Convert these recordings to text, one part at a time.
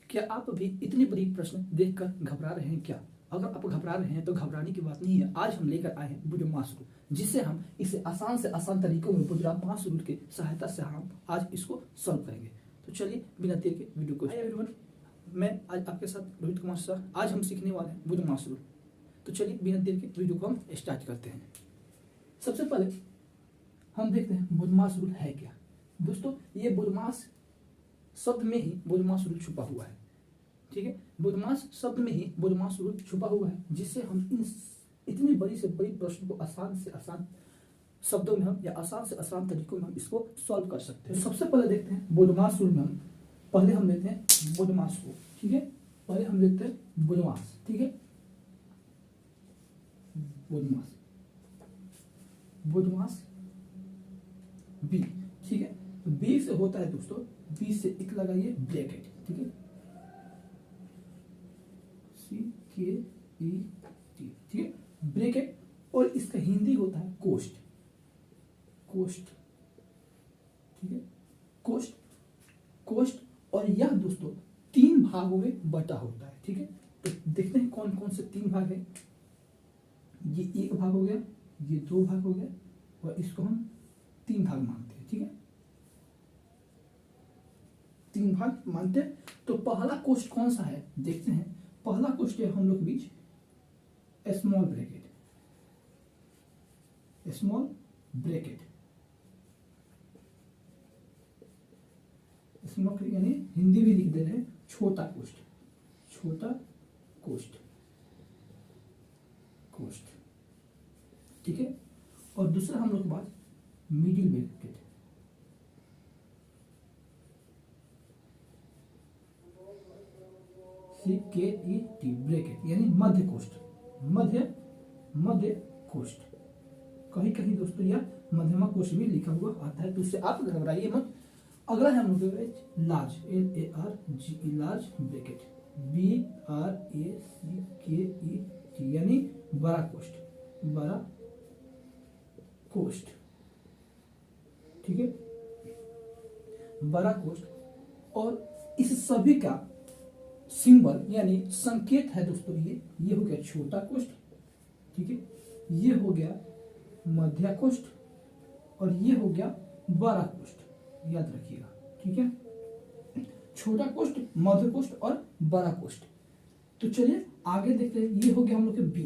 क्या आप अभी इतनी बड़ी प्रश्न देखकर घबरा रहे हैं क्या? अगर आप घबरा रहे हैं तो घबराने की बात नहीं है। आज हम लेकर आए हैं बुजुर्मास रूल, जिससे हम इसे आसान से आसान तरीकों में बुजुर्मास रूल की सहायता से हम आज इसको सॉल्व करेंगे। तो चलिए बिना देर के वीडियो को। हाय एवरीवन, मैं आज आपके साथ रोहित कुमार सर। आज हम सीखने वाले हैं बुजुर्मास रूल। तो चलिए बिना देर के वीडियो को हम स्टार्ट करते हैं। सबसे पहले हम देखते हैं बुजुर्मास रूल है क्या। दोस्तों, ये बुजुर्मास शब्द में ही बुजुर्मास रूल छुपा हुआ है। ठीक है, बुजुर्मास शब्द में ही बुजुर्मास रूल छुपा हुआ है, जिससे हम इतनी बड़ी से बड़ी प्रश्न को आसान से आसान शब्दों में हम या आसान से आसान तरीकों में हम इसको सॉल्व कर सकते हैं। सबसे पहले देखते हैं बुजुर्मास रूल में हम लेते हैं बुजुर्मास को। ठीक है, पहले हम लेते हैं बुजुर्मास। ठीक है, बुजुर्मास बी। ठीक है, तो बी से होता है दोस्तों, बी से एक लगाइए ब्रैकेट। ठीक है, CKET। ठीक है, ब्रैकेट, और इसका हिंदी होता है कोष्ठ। ठीक है, कोष्ठ। और यह दोस्तों 3 भागों में बटा होता है। ठीक है, तो देखते हैं कौन कौन से 3 भाग है। ये 1 भाग हो गया, ये 2 भाग हो गया, और इसको हम 3 भाग मानते हैं। ठीक है, 3 भाग मानते हैं। तो पहला कोष्ठ कौन सा है देखते हैं। पहला कोष्ठ है हम लोग बीच स्मॉल ब्रैकेट यानी हिंदी भी लिख दे रहे हैं छोटा कोष्ठ। ठीक है, और दूसरा हम लोग के पास मिडिल ब्रैकेट, CKET ब्रैकेट यानी मध्य कोष्ठ। कहीं कहीं दोस्तों यह मध्यमा कोष्ठ भी लिखा हुआ आता है, तो उससे आप घबराइए मत। अगला है हम लोग large, LARGE large bracket, BRACKET यानी बड़ा कोष्ठ। ठीक है, बड़ा कोष्ठ। और इस सभी का सिंबल यानी संकेत है दोस्तों, ये हो गया छोटा कोष्ठ। ठीक है, ये हो गया मध्य कोष्ठ, और ये हो गया बड़ा कोष्ठ। याद रखिएगा। ठीक है, छोटा कोष्ठ, मध्य कोष्ठ और बड़ा कोष्ठ। तो चलिए आगे देखते हैं। ये हो गया हम लोग के बी।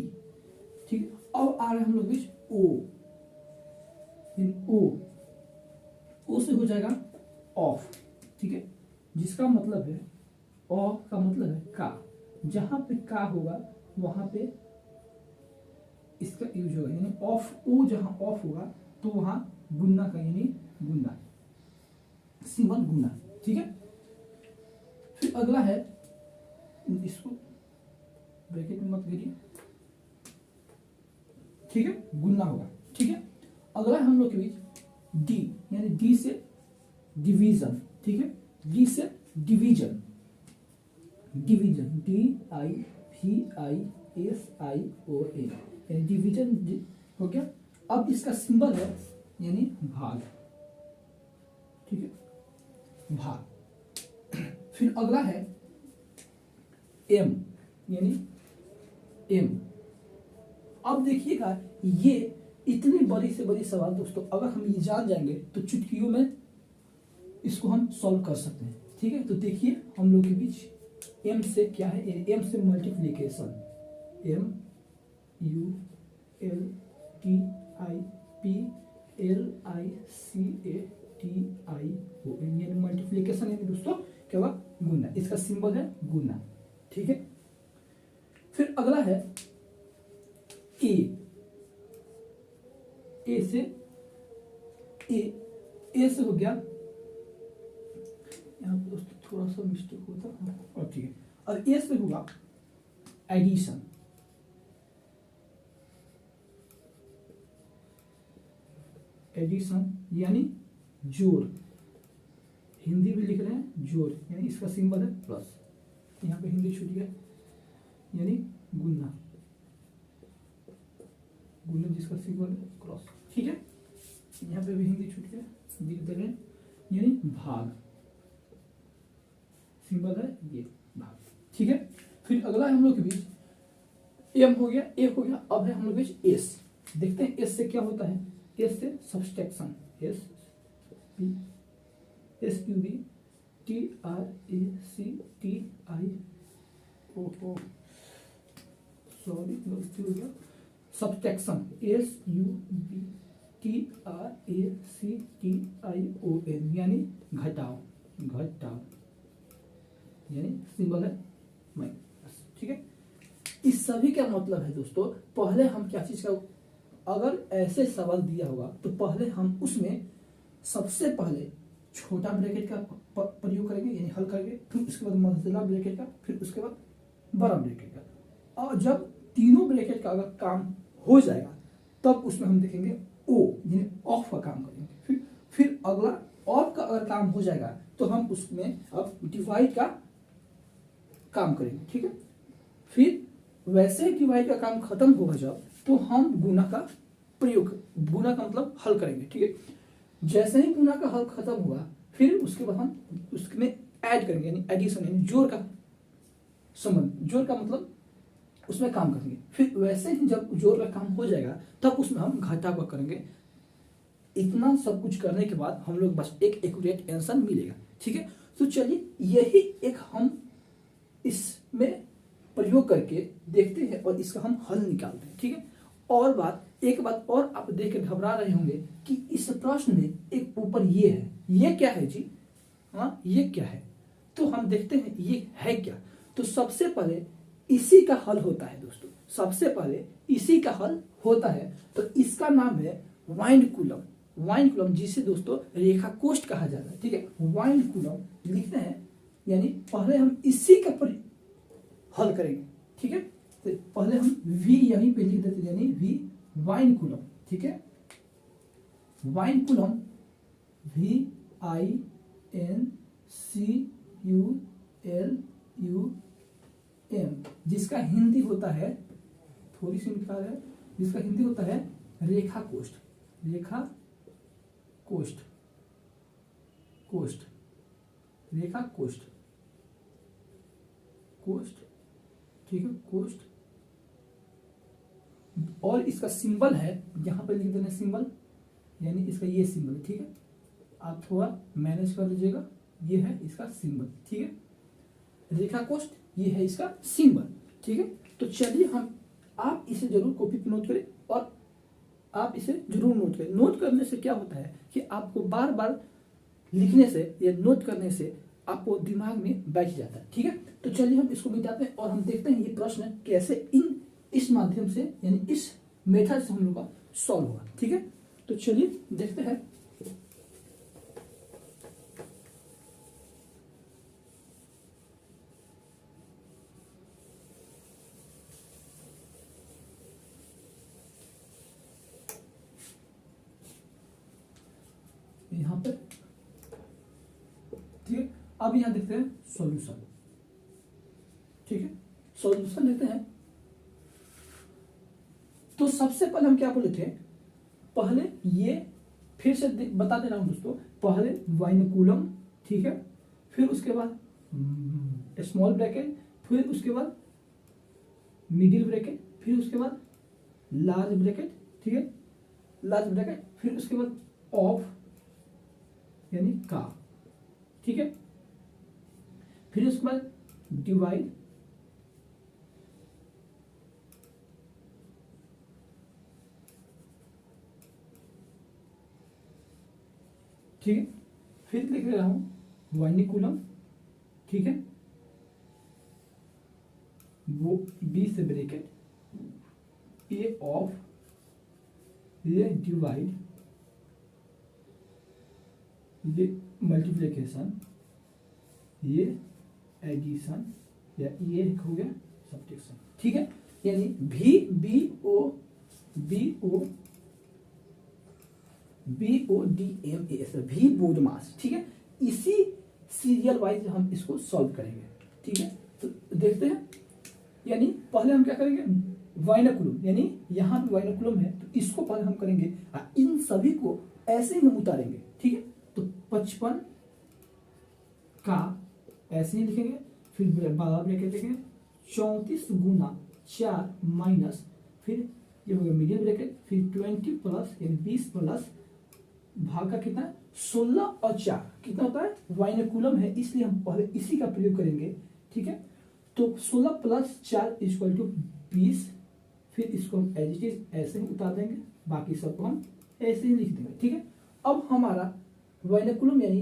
ठीक है, अब आ रहे हम लोग बीच ओ से हो जाएगा ऑफ। ठीक है, जिसका मतलब है ऑफ का मतलब है का। जहां पे का होगा वहां पे इसका यूज होगा, यानी ऑफ। ओ जहां ऑफ होगा तो वहां गुन्ना का यानी गुन्ना, सिंबल गुन्ना। ठीक है, फिर अगला है, इसको ब्रैकेट में मत गिरिए। ठीक है, गुन्ना होगा। ठीक है, अगला है हम लोग के बीच डी, यानी डी से डिवीजन। ठीक है, डी से डिवीजन, DIVISION यानी डिवीजन हो गया। अब इसका सिंबल है यानी भाग। ठीक है, भाग। फिर अगला है एम, यानी एम। अब देखिएगा, ये इतनी बड़ी से बड़ी सवाल दोस्तों, अगर हम ये जान जाएंगे तो चुटकियों में इसको हम सॉल्व कर सकते हैं। ठीक है, तो देखिए हम लोग के बीच एम से क्या है। एम से मल्टीप्लिकेशन, MULTIPLICATION यानी मल्टीप्लिकेशन, यानी दोस्तों क्या हुआ गुना। इसका सिंबल है गुना। ठीक है, फिर अगला है ए से हो गया। यहाँ पे थोड़ा सा मिस्टेक होता है, और ठीक है। और ए से होगा एडिशन, यानी जोड़। हिंदी भी लिख रहे हैं जोड़, यानी इसका सिंबल है प्लस। यहाँ पे हिंदी छूट गया, यानी गुना जिसका सिंबल है क्रॉस। ठीक है, यहाँ पे भी हिंदी छूट गया, लिख दे रहे हैं यानी भाग। सिंबल है ये भाग, ठीक है। फिर अगला है हम लोग के बीच एम हो गया, ए हो गया। अब है हम लोग के बीच एस। देखते हैं एस से क्या होता है। एस से subtraction, S P S Q B T R A C T I O O sorry गलती हो गया, subtraction, S U B T R A C T I O N, यानी घटाव, घटाव यानी सिंबल है माइनस, ठीक है। इस सभी का मतलब है दोस्तों, पहले हम क्या चीज का, अगर ऐसे सवाल दिया होगा तो पहले हम उसमें सबसे पहले छोटा ब्रैकेट का प्रयोग करेंगे यानी हल करेंगे, फिर उसके बाद मझला ब्रैकेट का, फिर उसके बाद बड़ा ब्रैकेट का। और जब तीनों ब्रैकेट का अगर काम हो जाएगा तब उसमें हम देखेंगे ओ यानी ऑफ का काम करेंगे। फिर अगला ऑफ का अगर काम हो जाएगा तो हम उसमें अब डिवाइड का काम करेंगे, ठीक है। फिर वैसे ही डिवाइड का काम खत्म होगा जब, तो हम गुना का प्रयोग, गुना का मतलब हल करेंगे, ठीक है। जैसे ही गुना का हल खत्म हुआ फिर उसके बाद हम उसमें ऐड करेंगे यानी एडिशन यानी जोड़ का संबंध, जोड़ का मतलब उसमें काम करेंगे। फिर वैसे ही जब जोड़ का काम हो जाएगा तब उसमें हम घटा का करेंगे। इतना सब कुछ करने के बाद हम लोग बस एक एक्यूरेट आंसर मिलेगा, ठीक है। तो चलिए यही एक हम इसमें प्रयोग करके देखते हैं और इसका हम हल निकालते हैं, ठीक है। और एक बात और आप देख कर घबरा रहे होंगे कि इस प्रश्न में एक ऊपर ये है, ये क्या है जी, हाँ ये क्या है। तो हम देखते हैं ये है क्या। तो सबसे पहले इसी का हल होता है दोस्तों, सबसे पहले इसी का हल होता है। तो इसका नाम है वाइनकुलम, वाइनकुलम जिसे दोस्तों रेखा कोष्ठ कहा जाता है, ठीक है। वाइनकुलम लिखते हैं यानी पहले हम इसी का हल करेंगे, ठीक है। तो पहले हम v यहीं पे लिख देते यानी v वाइनकुलम, ठीक है। वाइनकुलम V I N C U L U M, जिसका हिंदी होता है, थोड़ी सी निकाल है, जिसका हिंदी होता है रेखा कोष्ठ, रेखा कोष्ठ, कोष्ठ, रेखा कोष्ठ, कोष्ठ, ठीक है, कोष्ठ। और इसका सिंबल है, यहां पर लिख देना सिंबल, यानी इसका ये सिंबल है, ठीक है। आप थोड़ा मैनेज कर लीजिएगा, ये है इसका सिंबल, ठीक है। रेखा कोष्ठ ये है इसका सिंबल, ठीक है। तो चलिए आप इसे जरूर कॉपी पे नोट करें और आप इसे जरूर नोट करें। नोट करने से क्या होता है कि आपको बार बार लिखने से या नोट करने से आपको दिमाग में बैठ जाता है, ठीक है। तो चलिए हम इसको मिटाते हैं और हम देखते हैं ये प्रश्न कैसे इस माध्यम से यानी इस मेथड से हम लोग का सॉल्व होगा, ठीक है। तो चलिए देखते हैं। यहां पर ठीक है, अब यहां देखते हैं सॉल्यूशन, ठीक है। सॉल्यूशन देखते हैं। तो सबसे पहले हम क्या बोले थे, पहले ये फिर से बता दे रहा हूं दोस्तों, पहले वाइनकुलम, ठीक है, फिर उसके बाद स्मॉल ब्रैकेट, फिर उसके बाद मिडिल ब्रैकेट, फिर उसके बाद लार्ज ब्रैकेट, ठीक है, लार्ज ब्रैकेट, फिर उसके बाद ऑफ यानी का, ठीक है, फिर उसके बाद डिवाइड, ठीक है, फिर लिख रहा हूं वाइनिकुलम, ठीक है, वो बी से ब्रैकेट, ए ऑफ, ये डिवाइड, ये मल्टीप्लिकेशन, ये एडिशन, या ये हो गया सब्ट्रैक्शन, ठीक है। यानी भी B O D M A S, भी बोडमास, ठीक है। इसी सीरियल वाइज हम इसको सॉल्व करेंगे, ठीक है। तो देखते हैं, यानी पहले हम क्या करेंगे, वाइनकुलम, यानी यहां पे वाइनकुलम है तो इसको पहले हम करेंगे, इन सभी को ऐसे ही हम उतारेंगे, ठीक है। तो 55 का ऐसे ही लिखेंगे, फिर बड़ा ब्रैकेट लिखेंगे 34 गुना 4 माइनस, फिर ये हो गया मीडियम ब्रैकेट, फिर 20 प्लस 20 प्लस भाग का कितना है 16 और 4 कितना होता है वाइनकुलम है, इसलिए हम पहले इसी का प्रयोग करेंगे। ठीक है, तो 16 प्लस 4 इक्वल टू 20, फिर इसको हम एज इट इज ऐसे ही उतार देंगे, बाकी सबको हम ऐसे ही लिख देंगे। ठीक है, अब हमारा वाइनकुलम यानी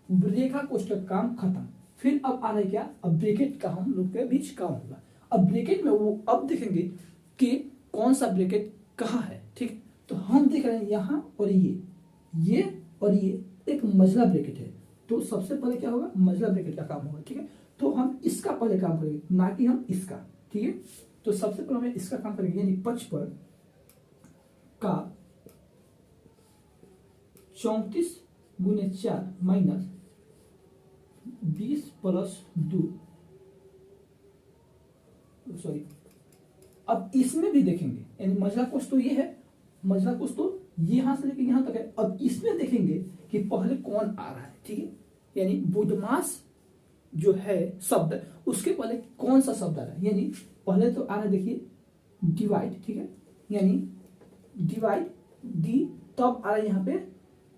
रेखा कोष्ठक काम खत्म। फिर अब आ रहा है क्या, अब ब्रैकेट का हम लोग के बीच काम होगा। अब ब्रैकेट में वो अब देखेंगे कि कौन सा ब्रैकेट कहाँ है। ठीक, तो हम देख रहे हैं यहाँ और ये और ये एक मझला ब्रैकेट है, तो सबसे पहले क्या होगा मझला ब्रैकेट का काम होगा। ठीक है, तो हम इसका पहले काम करेंगे, ना कि हम इसका। ठीक है, तो सबसे पहले हमें इसका काम करेंगे, यानी 55 का 34 गुने 4 माइनस 20 प्लस 2, सॉरी अब इसमें भी देखेंगे, यानी मझला कोष तो ये है, मझला कोष तो यहां से लेकर यहां तक है। अब इसमें देखेंगे कि पहले कौन आ रहा है। ठीक है, यानी बुधमास जो है शब्द, उसके पहले कौन सा शब्द आ रहा है, यानी पहले तो आ रहा है देखिए डिवाइड। ठीक है, यानी डिवाइड डी, तब आ रहा है यहाँ पे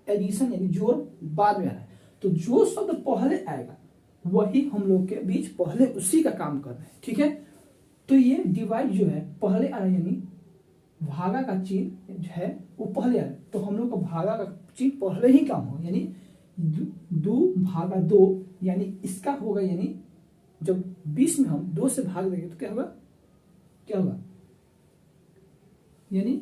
एडिशन यानी जोड़ बाद में आ रहा है। तो जो शब्द पहले आएगा वही हम लोग के बीच पहले उसी का काम कर रहे हैं। ठीक है, तो ये डिवाइड जो है पहले आ रहा है, यानी भागा का चिन्ह है वो पहले आ रहा है, तो हम लोग का भागा का चिन्ह पहले ही काम होगा, यानी 2 भागा 2, यानी इसका होगा, यानी जब 20 में हम 2 से भाग देंगे तो क्या होगा, क्या होगा, यानी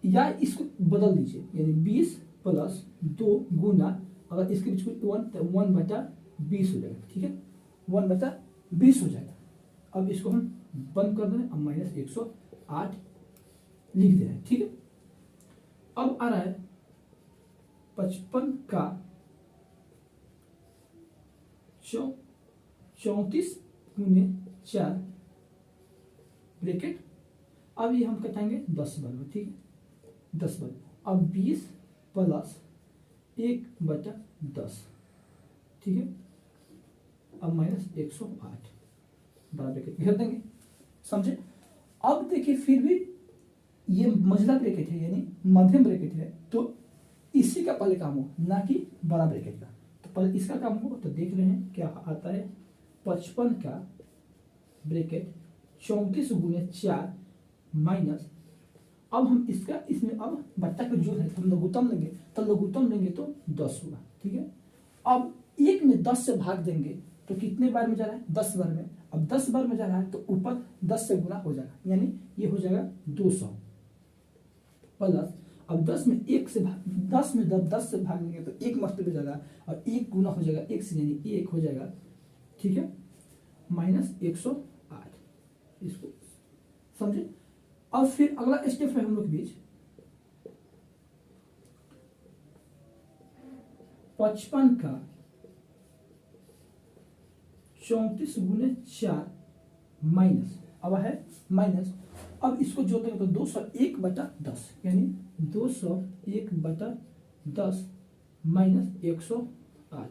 या इसको बदल दीजिए, यानी 20 प्लस 2 गुना, अगर इसके बीच में 1/20 हो जाएगा। ठीक है, 1/20 हो जाएगा। अब इसको हम बंद कर दें, अब -108 लिख दे रहे हैं। ठीक है, अब आ रहा है 55 का 34 गुने 4 ब्रैकेट, अब ये हम कटाएंगे 10 बार में। ठीक है, 10 बार, अब 20 प्लस 1/10। ठीक है, अब -108 बड़ा ब्रैकेट घेर देंगे, समझे। अब देखिए फिर भी ये मझला ब्रैकेट है, यानी मध्यम ब्रैकेट है, तो इसी का पहले काम हो, ना कि बड़ा ब्रैकेट का। तो पहले इसका काम हो, तो देख रहे हैं क्या आता है 55 का ब्रैकेट 34 गुने 4 माइनस, अब हम इसका इसमें अब बट्टा का जो है हम लघुत्तम लेंगे, तो लघुत्तम लेंगे तो 10 होगा। ठीक है, अब 1 में 10 से भाग देंगे तो कितने बार में जा रहा है 10 बार में। अब 10 बार में जा रहा है तो ऊपर 10 से गुना हो जाएगा, यानी ये हो जाएगा 200 प्लस, अब 10 में 1 से 10 में 10 से भाग देंगे तो 1 मस्त में जाएगा, और 1 गुना हो जाएगा 1 से, यानी 1 हो जाएगा। ठीक है, -108, इसको समझे। और फिर अगला स्टेप है हम लोग के बीच 55 का 34 गुने 4 माइनस, अब है माइनस, अब इसको जोड़ेंगे तो 201/10, यानी 201/10 माइनस 108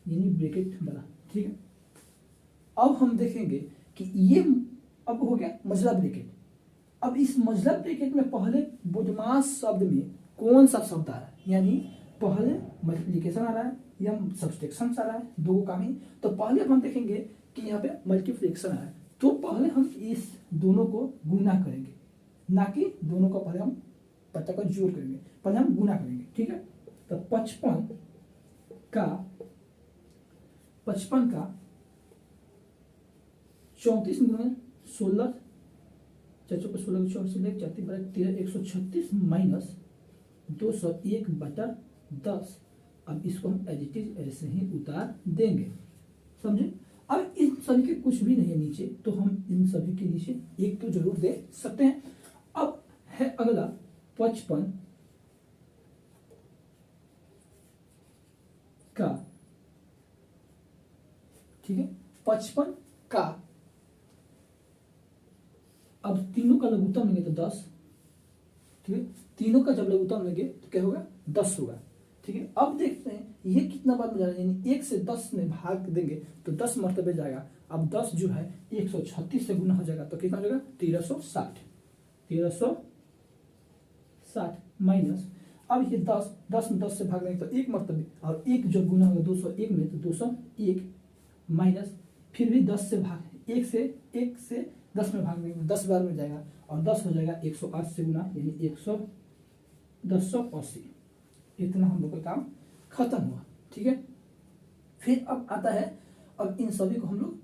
यानी ब्रैकेट बना। ठीक है, अब हम देखेंगे कि ये अब हो गया मझला ब्रैकेट। अब इस मझला ब्रैकेट में पहले बुधमास शब्द में कौन सा शब्द आ रहा है, यानी पहले मल्टीप्लिकेशन आ रहा है या सब्सट्रैक्शन आ रहा है, दो काम ही। तो पहले हम देखेंगे कि यहाँ पे मल्टीप्लिकेशन आ रहा है, तो पहले हम इस दोनों को गुना करेंगे, ना कि दोनों का पहले हम पता का जोड़ करेंगे, पहले हम गुना करेंगे। ठीक है, तो 55 का 34 में 16 4 को 16 4 से 13 136 माइनस 201/10। अब इसको हम एज इट इज ऐसे ही उतार देंगे, समझे। अब इन सभी के कुछ भी नहीं है नीचे, तो हम इन सभी के नीचे एक तो जरूर दे सकते हैं। अब है अगला 55 का, ठीक है, 55 का, अब तीनों का लघुत्तम लेंगे तो 10। ठीक है, तीनों का जब लघुत्तम लेंगे तो क्या होगा 10 होगा। ठीक है, अब देखते हैं ये कितना बार में जा रहा है, यानी 1 से 10 में भाग देंगे तो 10 मरतबे जाएगा। अब 10 जो है 136 से गुना हो जाएगा तो कितना हो जाएगा 1360। 1360 माइनस, अब ये 10 में 10 से भाग देंगे तो 1 मरतबे, और 1 जो गुना होगा 201 में तो 201 माइनस, फिर भी 10 से भाग 1 से 10 में भाग देंगे 10 बार में जाएगा, और 10 हो जाएगा 108 से गुना, यानी 1080। इतना हम लोग का काम खत्म हुआ। ठीक है, फिर अब आता है, अब इन सभी को हम लोग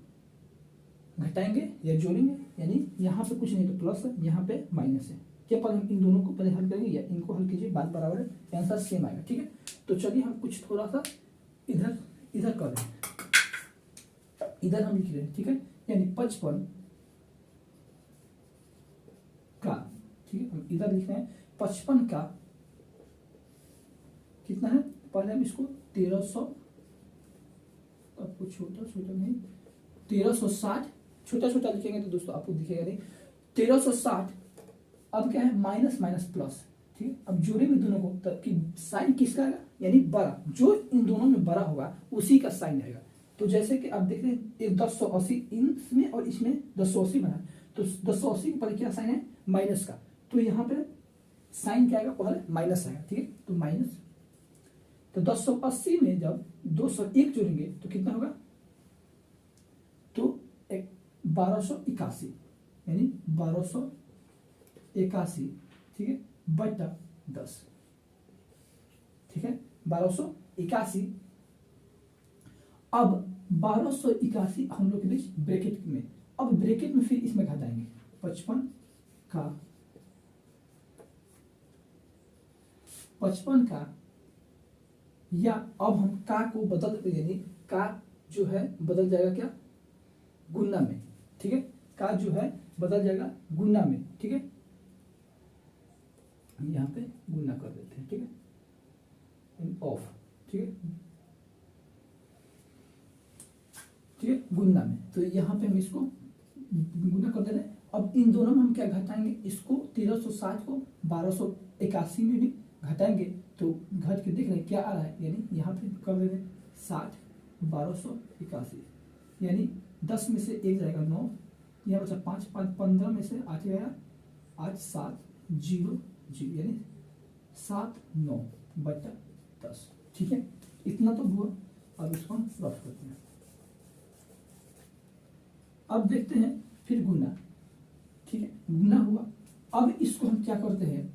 घटाएंगे या जोड़ेंगे, यानी यहाँ पे कुछ नहीं तो प्लस है, यहाँ पे माइनस है। क्या पर हम इन दोनों को पहले हल करेंगे या इनको हल कीजिए, बात बराबर है, आंसर सेम आएगा। ठीक है, तो चलिए हम कुछ थोड़ा सा इधर कर रहे हैं, इधर हम लिख रहे हैं। ठीक है, यानी 55 का, ठीक है, हम इधर लिख रहे हैं 55 का कितना है, पहले हम इसको 1300, आपको छोटा छोटा नहीं 1360 छोटा छोटा लिखेंगे तो दोस्तों आपको दिखेगा नहीं, 1360। अब क्या है माइनस माइनस प्लस। ठीक है, अब जोड़ेंगे दोनों को तब कि साइन किसका आएगा, यानी बड़ा, जो इन दोनों में बड़ा होगा उसी का साइन आएगा। तो जैसे कि आप देख रहे हैं एक 1080 इसमें और इसमें 1080 बना है, तो 1080 के पहले क्या साइन है माइनस का, तो यहाँ पे साइन क्या आएगा पहले माइनस आएगा। ठीक है, तो माइनस, तो 1080 में जब 201 जोड़ेंगे तो कितना होगा, तो 1281, यानी 1281, ठीक है, बटा 10। ठीक है, 1281। अब 1281 हम लोग के बीच ब्रैकेट में, अब ब्रैकेट में फिर इसमें घटाएंगे 55 का, या अब हम का को बदल देते, यानी का जो है बदल जाएगा क्या गुना में। ठीक है, का जो है बदल जाएगा गुना में। ठीक है, हम यहाँ पे गुना कर देते हैं। ठीक है, ऑफ, ठीक है, ठीक है, गुना में, तो यहाँ पे हम इसको गुना कर दे रहे हैं। अब इन दोनों में हम क्या घटाएंगे, इसको 1360 को 1281 में भी घटाएंगे तो घट के देख रहे हैं क्या आ रहा है, यानी यहाँ पे कर दे रहे हैं 60 1281, यानी 10 में से 1 जाएगा 9, यहाँ बचा 5 15 में से 8 गया 8 7 0 0, यानी 7 9 बटा 10। ठीक है, इतना तो हुआ। अब इसको हम रफ करते हैं। अब देखते हैं फिर गुना। ठीक है, गुना हुआ। अब इसको हम क्या करते हैं,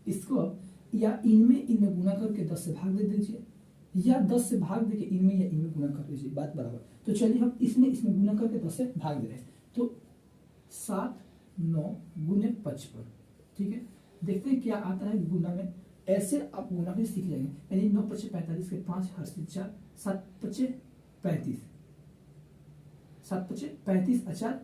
इसको या इनमें गुना करके 10 से भाग दे दीजिए, या 10 से भाग देके इनमें या इनमें गुना कर दीजिए, बात बराबर। तो चलिए हम इसमें गुना करके 10 से भाग दे रहे हैं, तो 7 9 गुने 55। ठीक है, देखते हैं क्या आता है गुना में। ऐसे आप गुना भी सीख जाएंगे, यानी 9 5 45 के 5 हर से 4 7 5 35 7 5 35 4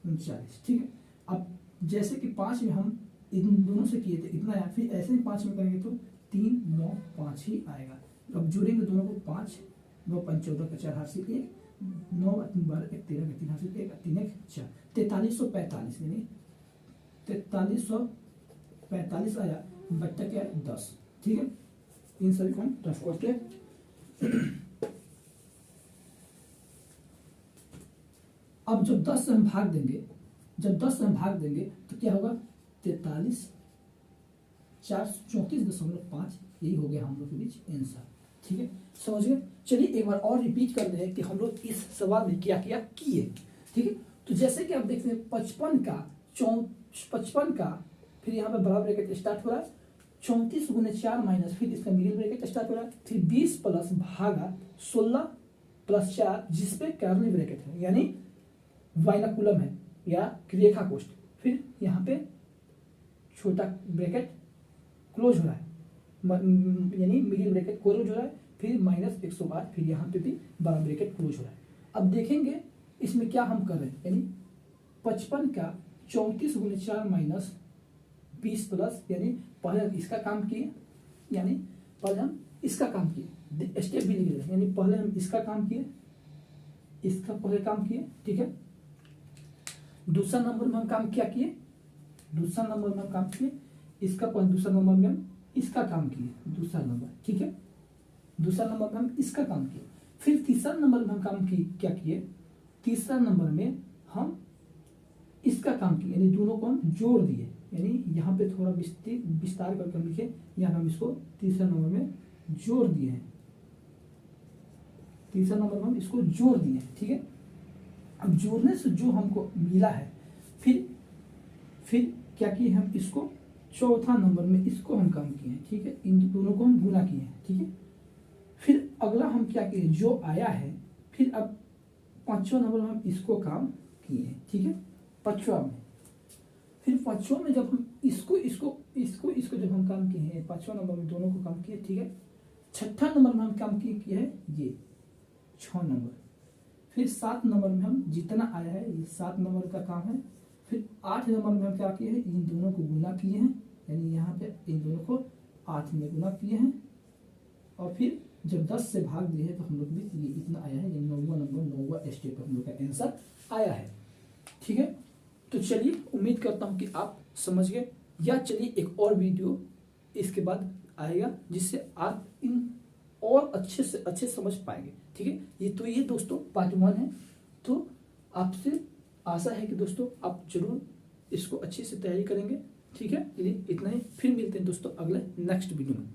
39। ठीक है, अब जैसे कि 5 में हम इन दोनों से किए थे इतना आया, फिर ऐसे ही 5 में करेंगे तो 3 9 5 ही आएगा। अब जोड़ेंगे दोनों को 5 9 5 14 का 4 हाथ से 1 9 3 12 1 13 का 3 हाथ से 1 3 1 4 4345, यानी 4345 आया बट्टा क्या है 10। ठीक है, इन सभी को हम रफ करके अब जब 10 से हम भाग देंगे, तो क्या होगा 43 434.5, यही हो गया हम लोग के बीच आंसर। ठीक है, समझ गए। चलिए एक बार और रिपीट कर दे कि हम लोग इस सवाल में क्या किया किए। ठीक है, तो जैसे कि आप देखते हैं 55 का फिर यहाँ पे बड़ा ब्रैकेट स्टार्ट हो रहा है, 34 गुने 4 माइनस, फिर इसका मिडिल ब्रैकेट स्टार्ट हो रहा है, फिर 20 प्लस भागा 16 प्लस 4 जिसपे कर्ली ब्रैकेट है, यानी वाइनाकुलम है या रेखा कोष्ठ, फिर यहाँ पे छोटा ब्रैकेट क्लोज हो रहा है, यानी मिडिल ब्रैकेट क्लोज हो रहा है, फिर माइनस 108, फिर यहाँ पे भी बड़ा ब्रैकेट क्लोज हो रहा है। अब देखेंगे इसमें क्या हम कर रहे हैं, यानी 55 का 34 गुने 4 माइनस 20 प्लस, यानी पहले हम इसका काम किए, यानी पहले हम इसका काम किए, स्टेप भी लिख रहे हैं, यानी पहले हम इसका काम किए, इसका पहले काम किए। ठीक है, दूसरा नंबर में हम काम क्या किए, इसका दूसरा नंबर में हम इसका काम किए, दूसरा नंबर, ठीक है। दूसरा नंबर में हम इसका काम किए। फिर तीसरा नंबर में हम काम किए, क्या किए, तीसरा नंबर में हम इसका काम किए, यानी दोनों को हम जोड़ दिए। यानी यहाँ पे थोड़ा विस्तार करके हम लिखे, यहाँ हम इसको तीसरा नंबर में जोड़ दिए हैं, तीसरा नंबर में हम इसको जोड़ दिए हैं, ठीक है। अब जोड़ने से जो हमको मिला है, फिर क्या किए हम इसको चौथा नंबर में इसको हम काम किए हैं, ठीक है। इन दोनों को हम गुना किए हैं, ठीक है। फिर अगला हम क्या किए, जो आया है, फिर अब पांचवा नंबर में हम इसको काम किए हैं, ठीक है, पांचवा में। फिर पांचवा में जब हम इसको जब हम काम किए हैं, पांचवा नंबर में दोनों को काम किए, ठीक है। छठा नंबर में हम काम किए है ये 6 नंबर। फिर 7 नंबर में हम जितना आया है ये 7 नंबर का काम है। फिर 8 नंबर में हम क्या किए हैं, इन दोनों को गुना किए हैं, यानी यहाँ पे इन दोनों को 8 में गुना किए हैं। और फिर जब 10 से भाग दिए हैं तो हम लोग भी ये इतना आया है, ये 9वां नंबर 9वां स्टेप हम लोग का आंसर आया है, ठीक है। तो चलिए, उम्मीद करता हूँ कि आप समझ गए। या चलिए एक और वीडियो इसके बाद आएगा जिससे आप इन और अच्छे से अच्छे समझ पाएंगे, ठीक है। ये दोस्तों पार्ट 1 है। तो आपसे आशा है कि दोस्तों आप जरूर इसको अच्छे से तैयारी करेंगे, ठीक है। चलिए इतना ही, फिर मिलते हैं दोस्तों अगले नेक्स्ट वीडियो में।